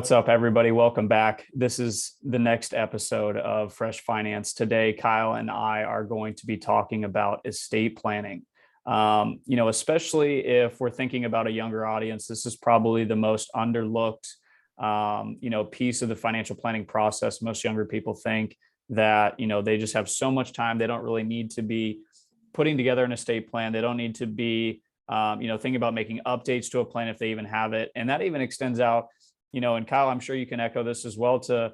What's up, everybody? Welcome back. This is the next episode of Fresh Finance. Today, Kyle and I are going to be talking about estate planning. Especially if we're thinking about a younger audience, this is probably the most underlooked, piece of the financial planning process. Most younger people think that, they just have so much time. They don't really need to be putting together an estate plan. They don't need to be, thinking about making updates to a plan if they even have it. And that even extends out, and Kyle, I'm sure you can echo this as well, to,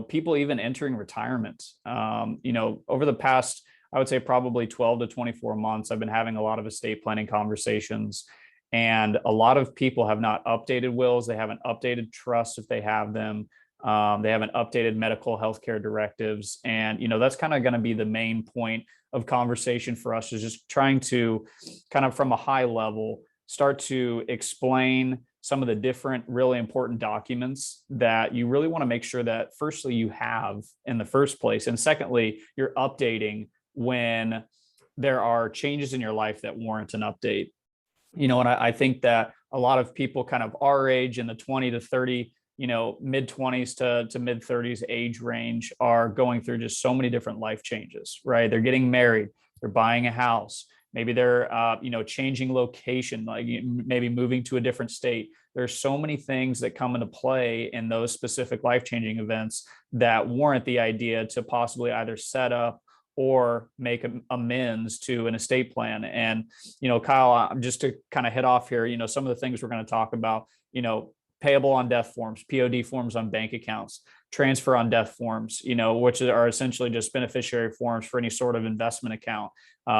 people even entering retirement. Over the past, I would say probably 12 to 24 months, I've been having a lot of estate planning conversations, and a lot of people have not updated wills. They haven't updated trusts if they have them. They haven't updated medical healthcare directives. And, that's kind of going to be the main point of conversation for us, is just trying to kind of from a high level start to explain some of the different really important documents that you really want to make sure that firstly you have in the first place, and secondly you're updating when there are changes in your life that warrant an update. And I think that a lot of people kind of our age, in the 20 to 30, mid 20s to mid 30s age range, are going through just so many different life changes, right? They're getting married, they're buying a house, maybe they're, changing location, like maybe moving to a different state. There's so many things that come into play in those specific life-changing events that warrant the idea to possibly either set up or make amends to an estate plan. And, Kyle, just to kind of hit off here, some of the things we're going to talk about, payable on death forms, POD forms on bank accounts, transfer on death forms, which are essentially just beneficiary forms for any sort of investment account,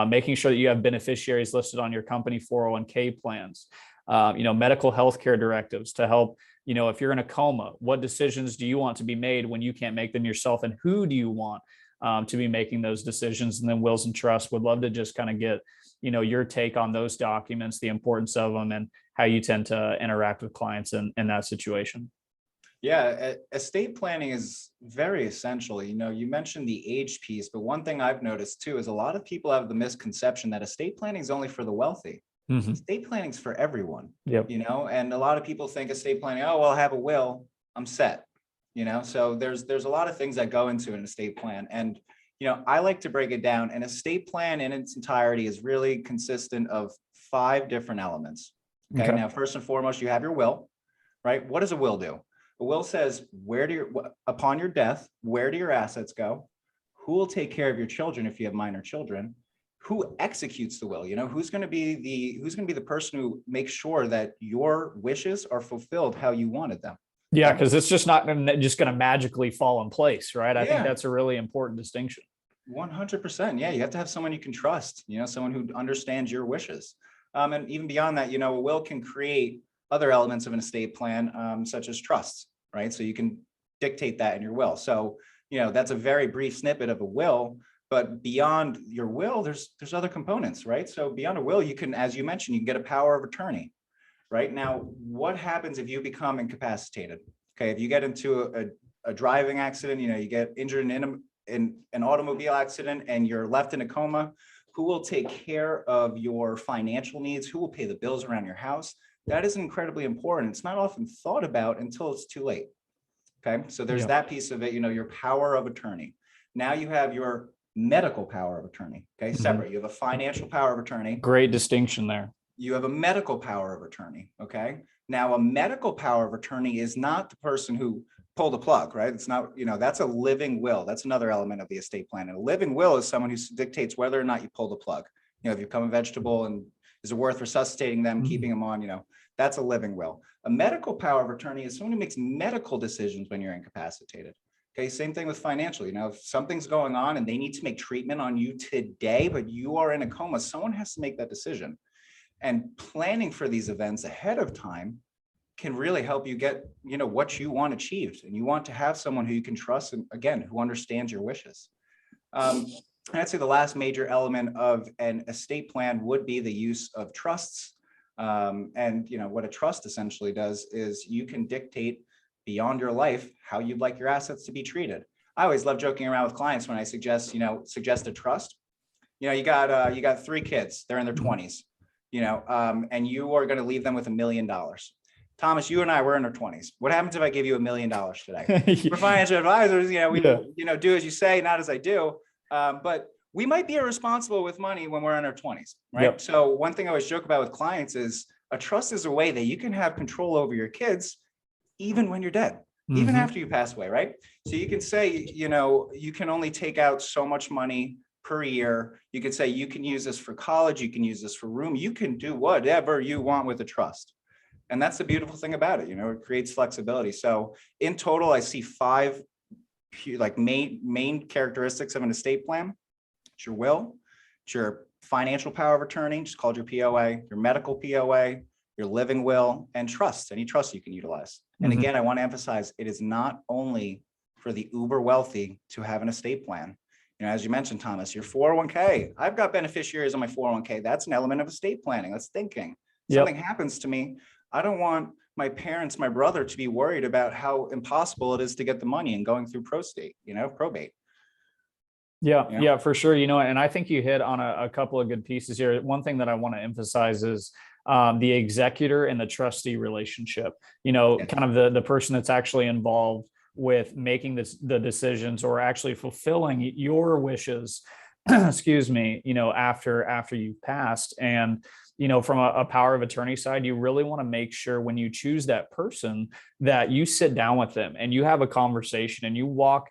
making sure that you have beneficiaries listed on your company 401k plans, medical healthcare directives to help, if you're in a coma, what decisions do you want to be made when you can't make them yourself, and who do you want to be making those decisions? And then wills and trusts. Would love to just kind of get, your take on those documents, the importance of them, and how you tend to interact with clients in that situation. Yeah, estate planning is very essential. You mentioned the age piece, but one thing I've noticed too is a lot of people have the misconception that estate planning is only for the wealthy. Mm-hmm. Estate planning is for everyone. Yep. And a lot of people think estate planning, oh, well, I have a will, I'm set. So there's a lot of things that go into an estate plan. And, I like to break it down. An estate plan in its entirety is really consistent of 5 different elements. Okay. Now, first and foremost, you have your will, right? What does a will do? A will says, upon your death, where do your assets go? Who will take care of your children if you have minor children? Who executes the will? Who's going to be the person who makes sure that your wishes are fulfilled how you wanted them? Yeah, because it's just not just going to magically fall in place, right? I think that's a really important distinction. 100%. Yeah, you have to have someone you can trust, someone who understands your wishes. And even beyond that, a will can create other elements of an estate plan, such as trusts, right? So you can dictate that in your will. So, that's a very brief snippet of a will, but beyond your will, there's other components, right? So beyond a will, you can, as you mentioned, you can get a power of attorney. Right now, what happens if you become incapacitated? Okay, if you get into a driving accident, you get injured in an automobile accident and you're left in a coma, who will take care of your financial needs? Who will pay the bills around your house? That is incredibly important. It's not often thought about until it's too late. Okay, so there's that piece of it, your power of attorney. Now you have your medical power of attorney, okay, separate. You have a financial power of attorney. Great distinction there. You have a medical power of attorney, okay? Now, a medical power of attorney is not the person who pulled the plug, right? It's not, that's a living will. That's another element of the estate plan. And a living will is someone who dictates whether or not you pull the plug. If you become a vegetable and is it worth resuscitating them, keeping them on, that's a living will. A medical power of attorney is someone who makes medical decisions when you're incapacitated. Okay, same thing with financial. If something's going on and they need to make treatment on you today, but you are in a coma, someone has to make that decision. And planning for these events ahead of time can really help you get, what you want achieved. And you want to have someone who you can trust and, again, who understands your wishes. And I'd say the last major element of an estate plan would be the use of trusts. And what a trust essentially does is you can dictate beyond your life how you'd like your assets to be treated. I always love joking around with clients when I suggest a trust. You got 3 kids, they're in their 20s. And you are going to leave them with $1 million. Thomas, you and I, we're in our 20s. What happens if I give you $1 million today? Yeah. We're financial advisors, we Yeah. do as you say, not as I do. But we might be irresponsible with money when we're in our 20s, right? Yep. So one thing I always joke about with clients is a trust is a way that you can have control over your kids even when you're dead, even Mhm. after you pass away, right? So you can say, you can only take out so much money per year. You could say you can use this for college, you can use this for room, you can do whatever you want with a trust. And that's the beautiful thing about it. It creates flexibility. So in total, I see 5 like main characteristics of an estate plan. It's your will, it's your financial power of attorney, just called your POA, your medical POA, your living will, and trust, any trust you can utilize. And Mhm. again, I want to emphasize, it is not only for the uber wealthy to have an estate plan. As you mentioned, Thomas, your 401k, I've got beneficiaries on my 401k. That's an element of estate planning. That's thinking. Something Yep. happens to me, I don't want my parents, my brother to be worried about how impossible it is to get the money and going through probate. Yeah, Yeah. yeah, for sure. And I think you hit on a couple of good pieces here. One thing that I want to emphasize is the executor and the trustee relationship. Yes. Kind of the person that's actually involved with making the decisions or actually fulfilling your wishes. Excuse me. After you've passed, and from a power of attorney side, you really want to make sure when you choose that person that you sit down with them and you have a conversation and you walk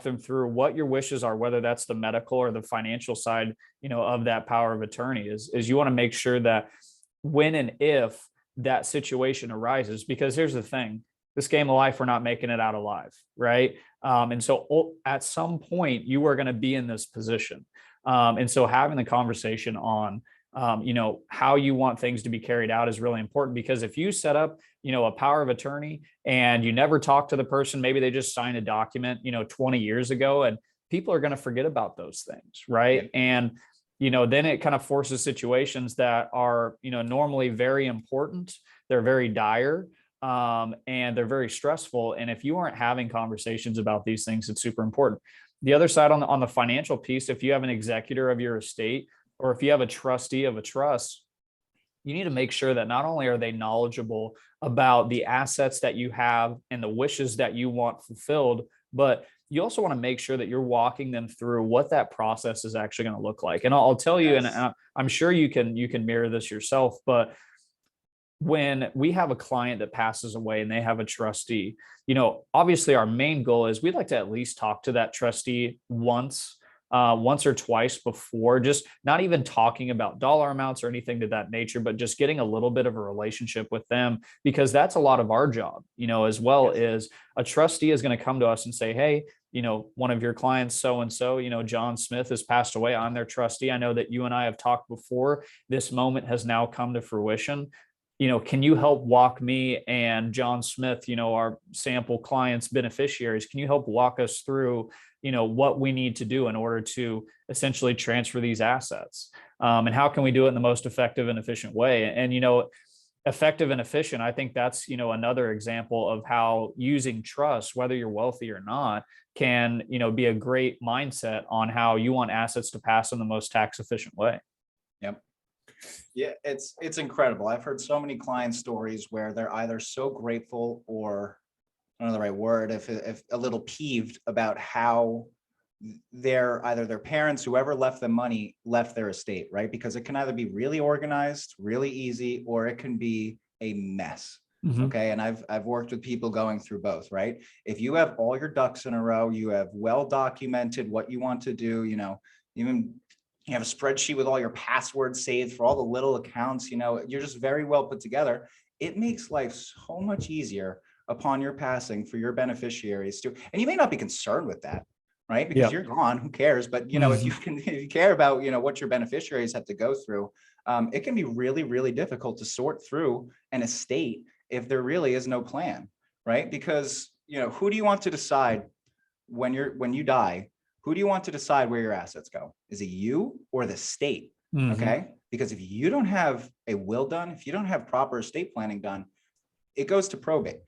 them through what your wishes are, whether that's the medical or the financial side, of that power of attorney is you want to make sure that when and if that situation arises, because here's the thing, this game of life, we're not making it out alive. Right. And so at some point you are going to be in this position. And so having the conversation on, how you want things to be carried out is really important, because if you set up, a power of attorney and you never talk to the person, maybe they just signed a document, 20 years ago, and people are going to forget about those things. Yeah. Right. And, then it kind of forces situations that are, normally very important. They're very dire. And they're very stressful. And if you aren't having conversations about these things, it's super important. The other side on the financial piece, if you have an executor of your estate, or if you have a trustee of a trust, you need to make sure that not only are they knowledgeable about the assets that you have and the wishes that you want fulfilled, but you also want to make sure that you're walking them through what that process is actually going to look like. And I'll tell you, and Yes. I'm sure you can mirror this yourself, but when we have a client that passes away and they have a trustee, obviously our main goal is we'd like to at least talk to that trustee once or twice before, just not even talking about dollar amounts or anything to that nature, but just getting a little bit of a relationship with them, because that's a lot of our job, as well. Yes. Is a trustee is going to come to us and say, hey, one of your clients, so-and-so, John Smith has passed away. I'm their trustee. I know that you and I have talked before. This moment has now come to fruition. Can you help walk me and John Smith, our sample clients, beneficiaries, can you help walk us through, what we need to do in order to essentially transfer these assets? And how can we do it in the most effective and efficient way? And, effective and efficient, I think that's, another example of how using trust, whether you're wealthy or not, can, be a great mindset on how you want assets to pass in the most tax efficient way. Yep. Yeah, it's incredible. I've heard so many client stories where they're either so grateful, or I don't know the right word, if a little peeved about how either their parents, whoever left them money, left their estate, right? Because it can either be really organized, really easy, or it can be a mess. Mm-hmm. Okay. And I've worked with people going through both, right? If you have all your ducks in a row, you have well documented what you want to do, even you have a spreadsheet with all your passwords saved for all the little accounts, you're just very well put together. It makes life so much easier upon your passing for your beneficiaries too. And you may not be concerned with that, right? Because Yeah. you're gone, who cares? But, if you care about, what your beneficiaries have to go through, it can be really, really difficult to sort through an estate if there really is no plan, right? Because, who do you want to decide when you die? Who do you want to decide where your assets go? Is it you or the state? Mm-hmm. Okay. Because if you don't have a will done, if you don't have proper estate planning done, it goes to probate.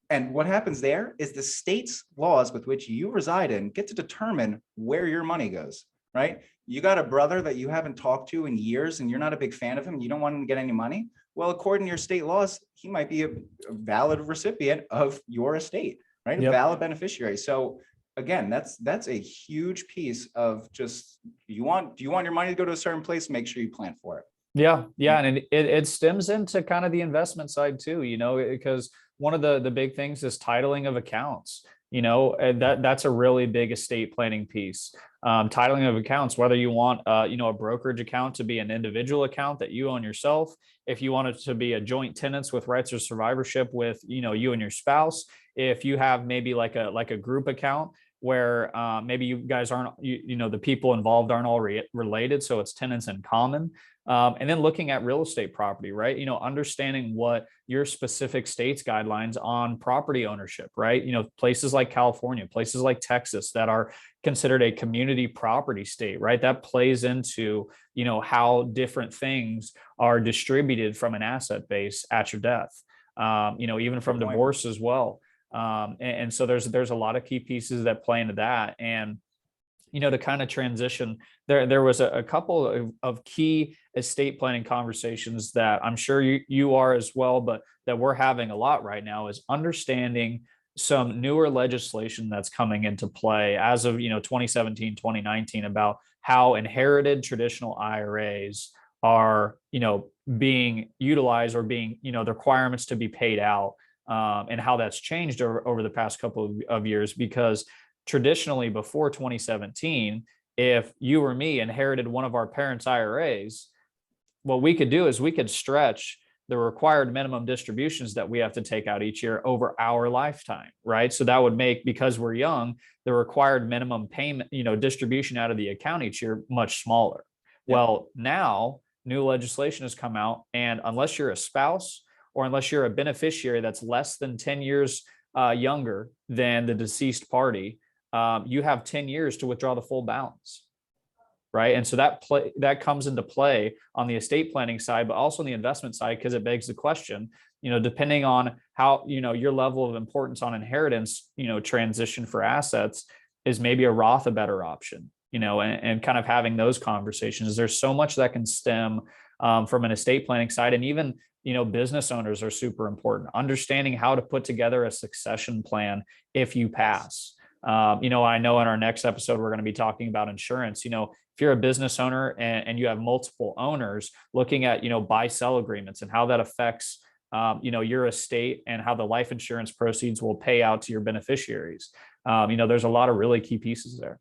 And what happens there is the state's laws with which you reside in get to determine where your money goes, right? You got a brother that you haven't talked to in years and you're not a big fan of him and you don't want him to get any money. Well, according to your state laws, he might be a valid recipient of your estate, right? A valid beneficiary. So again, that's a huge piece of just, do you want your money to go to a certain place? Make sure you plan for it. Yeah. And it stems into kind of the investment side too, because one of the big things is titling of accounts, and that's a really big estate planning piece. Titling of accounts, whether you want, a brokerage account to be an individual account that you own yourself, if you want it to be a joint tenants with rights of survivorship with, you and your spouse, if you have maybe like a group account where maybe you guys aren't, the people involved aren't all related, so it's tenants in common. And then looking at real estate property, right? Understanding what your specific state's guidelines on property ownership, right? Places like California, places like Texas that are considered a community property state, right? That plays into, how different things are distributed from an asset base at your death, even from divorce as well. And so there's a lot of key pieces that play into that. And to kind of transition, there was a couple of key estate planning conversations that I'm sure you are as well, but that we're having a lot right now, is understanding some newer legislation that's coming into play as of 2017, 2019, about how inherited traditional IRAs are being utilized, or being the requirements to be paid out, and how that's changed over the past couple of years. Because traditionally, before 2017, if you or me inherited one of our parents' IRAs, what we could do is we could stretch the required minimum distributions that we have to take out each year over our lifetime, right? So that would make, because we're young, the required minimum payment, distribution out of the account each year much smaller. Yep. Well, now new legislation has come out, and unless you're a spouse, or unless you're a beneficiary that's less than 10 years younger than the deceased party, you have 10 years to withdraw the full balance, right? And so that comes into play on the estate planning side, but also on the investment side, because it begs the question, depending on how, your level of importance on inheritance, transition for assets, is maybe a Roth a better option, and kind of having those conversations. There's so much that can stem from an estate planning side. And even, business owners are super important. Understanding how to put together a succession plan if you pass. I know in our next episode, we're going to be talking about insurance. If you're a business owner and you have multiple owners, looking at, buy-sell agreements and how that affects, your estate, and how the life insurance proceeds will pay out to your beneficiaries. There's a lot of really key pieces there.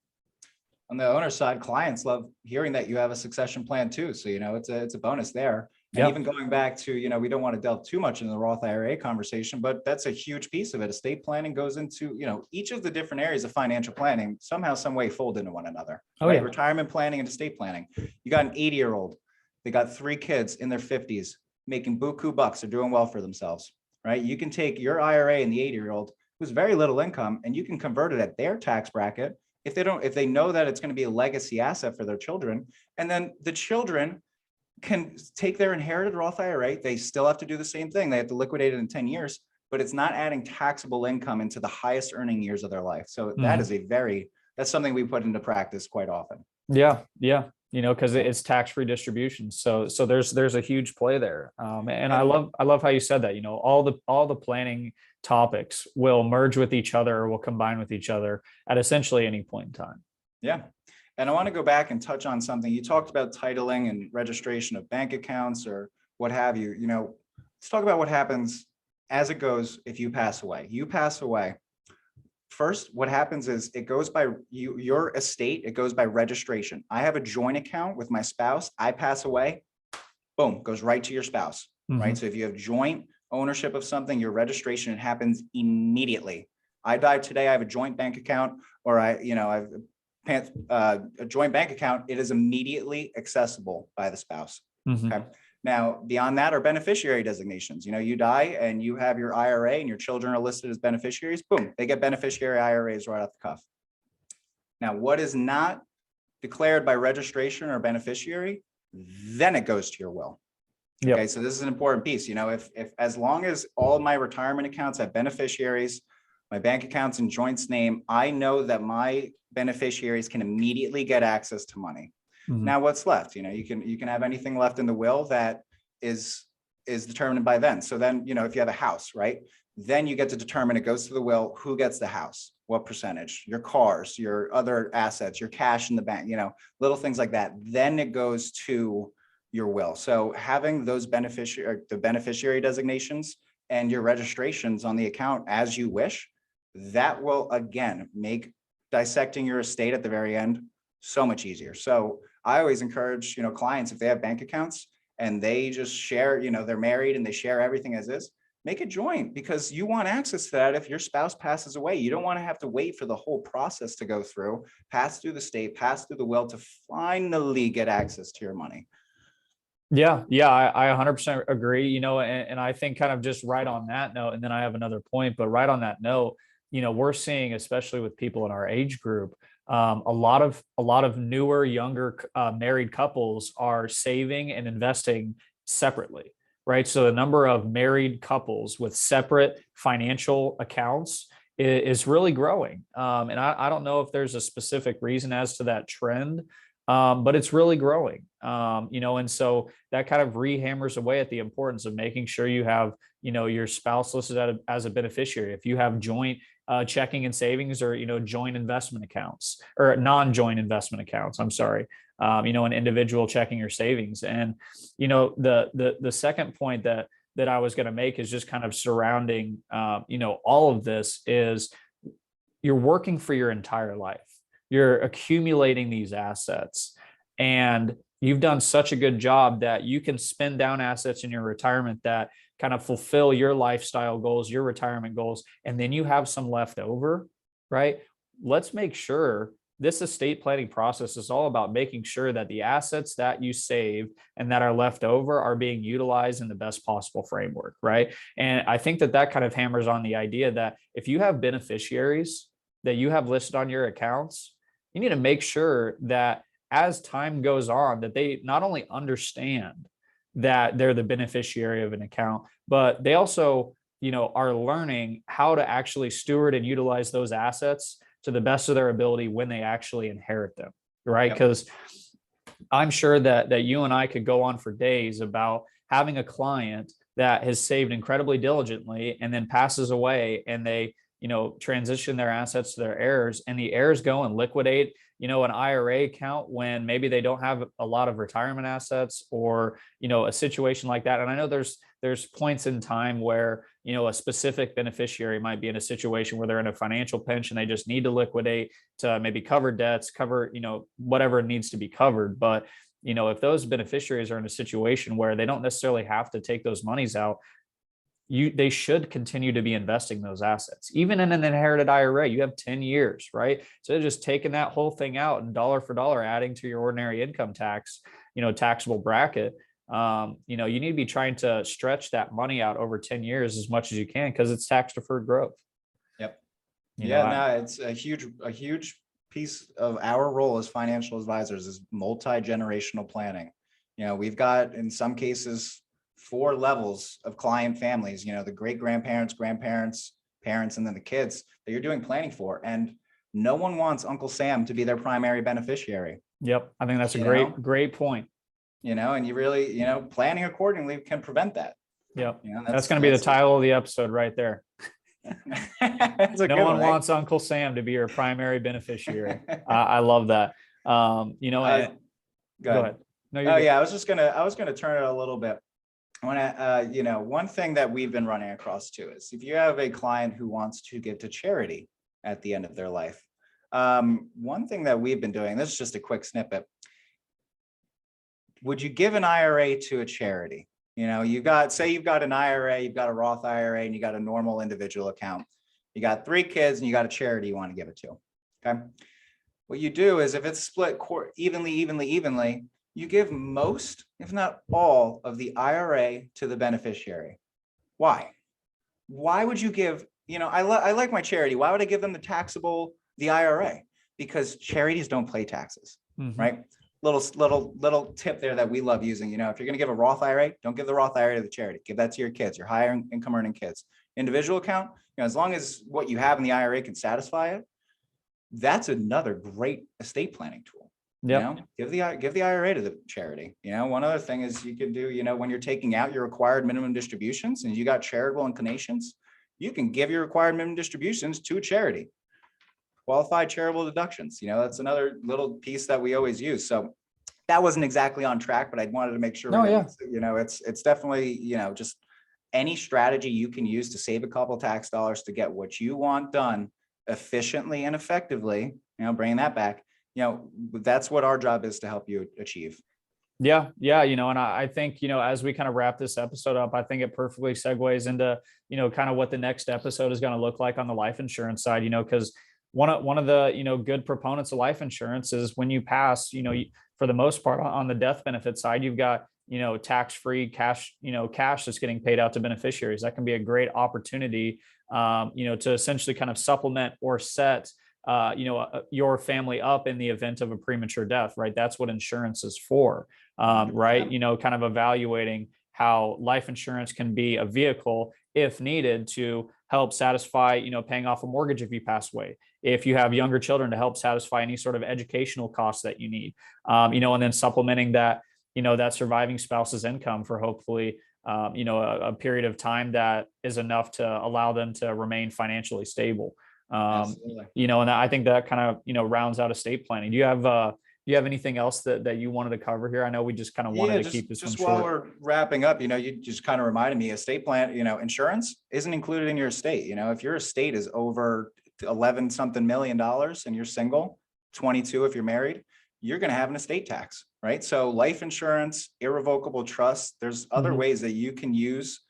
On the owner side, clients love hearing that you have a succession plan too. So, it's a bonus there. And even going back to, we don't want to delve too much into the Roth IRA conversation, but that's a huge piece of it. Estate planning goes into, each of the different areas of financial planning somehow, some way fold into one another. Right? Yeah. Retirement planning and estate planning. You got an 80-year-old, they got 3 kids in their 50s, making buku bucks. They're doing well for themselves, right? You can take your IRA and the 80-year-old who's very little income, and you can convert it at their tax bracket if they know that it's going to be a legacy asset for their children. And then the children can take their inherited Roth IRA. They still have to do the same thing. They have to liquidate it in 10 years, but it's not adding taxable income into the highest earning years of their life. So that is that's something we put into practice quite often. Yeah. Because it's tax-free distribution. So there's a huge play there. And I love how you said that, all the planning topics will merge with each other, or will combine with each other at essentially any point in time. Yeah. And I want to go back and touch on something. You talked about titling and registration of bank accounts or what have you. Let's talk about what happens as it goes if you pass away. You pass away. First, what happens is it goes by your estate. It goes by registration. I have a joint account with my spouse. I pass away. Boom, goes right to your spouse, right? So if you have joint ownership of something, your registration, it happens immediately. I died today. I have a joint bank account, or I've a joint bank account. It is immediately accessible by the spouse. Okay. Now, beyond that are beneficiary designations. You die and you have your IRA and your children are listed as beneficiaries. Boom, they get beneficiary IRAs right off the cuff. Now, what is not declared by registration or beneficiary, then it goes to your will. Yep. Okay, so this is an important piece. If as long as all of my retirement accounts have beneficiaries, my bank accounts in joint's name, I know that my beneficiaries can immediately get access to money. Now, what's left? You can have anything left in the will that is is determined by then. So then, if you have a house, right, then you get to determine, it goes to the will, who gets the house, what percentage, your cars, your other assets, your cash in the bank, little things like that. Then it goes to your will. So having those the beneficiary designations and your registrations on the account as you wish, that will again make dissecting your estate at the very end so much easier. So I always encourage, clients, if they have bank accounts and they just share, they're married and they share everything as is, make a joint, because you want access to that if your spouse passes away. You don't want to have to wait for the whole process to go through, pass through the state, pass through the will to finally get access to your money. Yeah, I 100% agree, and I think kind of just right on that note, and then I have another point, but right on that note, we're seeing, especially with people in our age group, a lot of newer, younger married couples are saving and investing separately, right? So the number of married couples with separate financial accounts is really growing. And I don't know if there's a specific reason as to that trend, but it's really growing. And so that kind of rehammers away at the importance of making sure you have, your spouse listed as a beneficiary. If you have joint checking and savings, or, joint investment accounts, or non-joint investment accounts, I'm sorry, an individual checking or savings. And, the second point that I was going to make is just kind of surrounding, all of this is you're working for your entire life. You're accumulating these assets, and you've done such a good job that you can spend down assets in your retirement that kind of fulfill your lifestyle goals, your retirement goals, and then you have some left over, right? Let's make sure this estate planning process is all about making sure that the assets that you saved and that are left over are being utilized in the best possible framework, right? And I think that kind of hammers on the idea that if you have beneficiaries that you have listed on your accounts, you need to make sure that as time goes on, that they not only understand that they're the beneficiary of an account, but they also, are learning how to actually steward and utilize those assets to the best of their ability when they actually inherit them, right? Because I'm sure that you and I could go on for days about having a client that has saved incredibly diligently and then passes away, and they transition their assets to their heirs, and the heirs go and liquidate, an IRA account when maybe they don't have a lot of retirement assets, or, a situation like that. And I know there's points in time where, a specific beneficiary might be in a situation where they're in a financial pinch and they just need to liquidate to maybe cover debts, cover, whatever needs to be covered. But, if those beneficiaries are in a situation where they don't necessarily have to take those monies out, they should continue to be investing those assets. Even in an inherited IRA, you have 10 years, right? So just taking that whole thing out and dollar for dollar adding to your ordinary income tax, taxable bracket, you need to be trying to stretch that money out over 10 years as much as you can, because it's tax deferred growth. Yep. It's a huge piece of our role as financial advisors is multi-generational planning. We've got, in some cases, 4 levels of client families, the great grandparents, grandparents, parents, and then the kids that you're doing planning for. And no one wants Uncle Sam to be their primary beneficiary. Yep. I think that's a great point. And you really, planning accordingly can prevent that. Yep. That's going to be the title of the episode right there. No one wants Uncle Sam to be your primary beneficiary. I love that. Go ahead. No, I was going to turn it a little bit. One thing that we've been running across too is if you have a client who wants to give to charity at the end of their life, one thing that we've been doing, this is just a quick snippet. Would you give an IRA to a charity? You've got an IRA, you've got a Roth IRA, and you got a normal individual account. You got 3 kids and you got a charity you want to give it to. Okay. What you do is if it's split evenly, you give most, if not all, of the IRA to the beneficiary. Why? Why would you give, I like my charity. Why would I give them the IRA? Because charities don't pay taxes, right? Little tip there that we love using. If you're going to give a Roth IRA, don't give the Roth IRA to the charity. Give that to your kids, your higher income earning kids. Individual account, as long as what you have in the IRA can satisfy it, that's another great estate planning tool. Yep. Give the IRA to the charity. One other thing is you could do, when you're taking out your required minimum distributions and you got charitable inclinations, you can give your required minimum distributions to a charity. Qualified charitable deductions. That's another little piece that we always use. So that wasn't exactly on track, but I wanted to make sure, it's definitely, just any strategy you can use to save a couple tax dollars to get what you want done efficiently and effectively, bringing that back, that's what our job is to help you achieve. Yeah. And I think, as we kind of wrap this episode up, I think it perfectly segues into, kind of what the next episode is going to look like on the life insurance side, because one of the, good proponents of life insurance is when you pass, for the most part on the death benefit side, you've got, tax-free cash, cash that's getting paid out to beneficiaries. That can be a great opportunity, to essentially kind of supplement or set your family up in the event of a premature death, right? That's what insurance is for, right? Kind of evaluating how life insurance can be a vehicle if needed to help satisfy, paying off a mortgage if you pass away, if you have younger children, to help satisfy any sort of educational costs that you need, and then supplementing that, that surviving spouse's income for hopefully, a period of time that is enough to allow them to remain financially stable. And I think that kind of, rounds out estate planning. Do you have anything else that you wanted to cover here? I know we just kind of wanted to keep this one short. While we're wrapping up, you just kind of reminded me, estate plan, insurance isn't included in your estate. If your estate is over 11 something $million and you're single, 22 if you're married, you're going to have an estate tax, right? So life insurance, irrevocable trust, there's other ways that you can use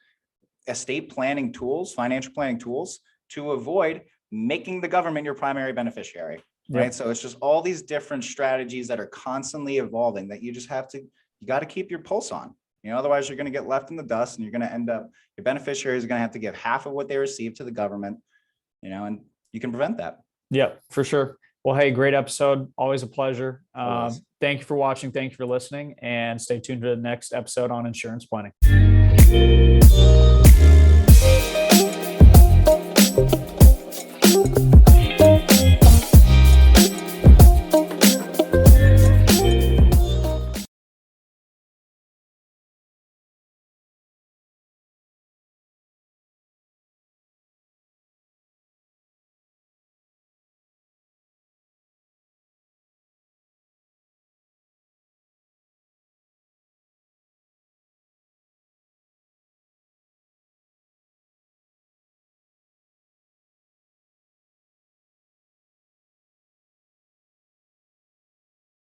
estate planning tools, financial planning tools, to avoid making the government your primary beneficiary, right? Yep. So it's just all these different strategies that are constantly evolving that you got to keep your pulse on, otherwise you're going to get left in the dust and you're going to end up, your beneficiaries are going to have to give half of what they receive to the government, and you can prevent that. Yeah, for sure. Well, hey, great episode. Always a pleasure. Thank you for watching. Thank you for listening, and stay tuned for the next episode on insurance planning.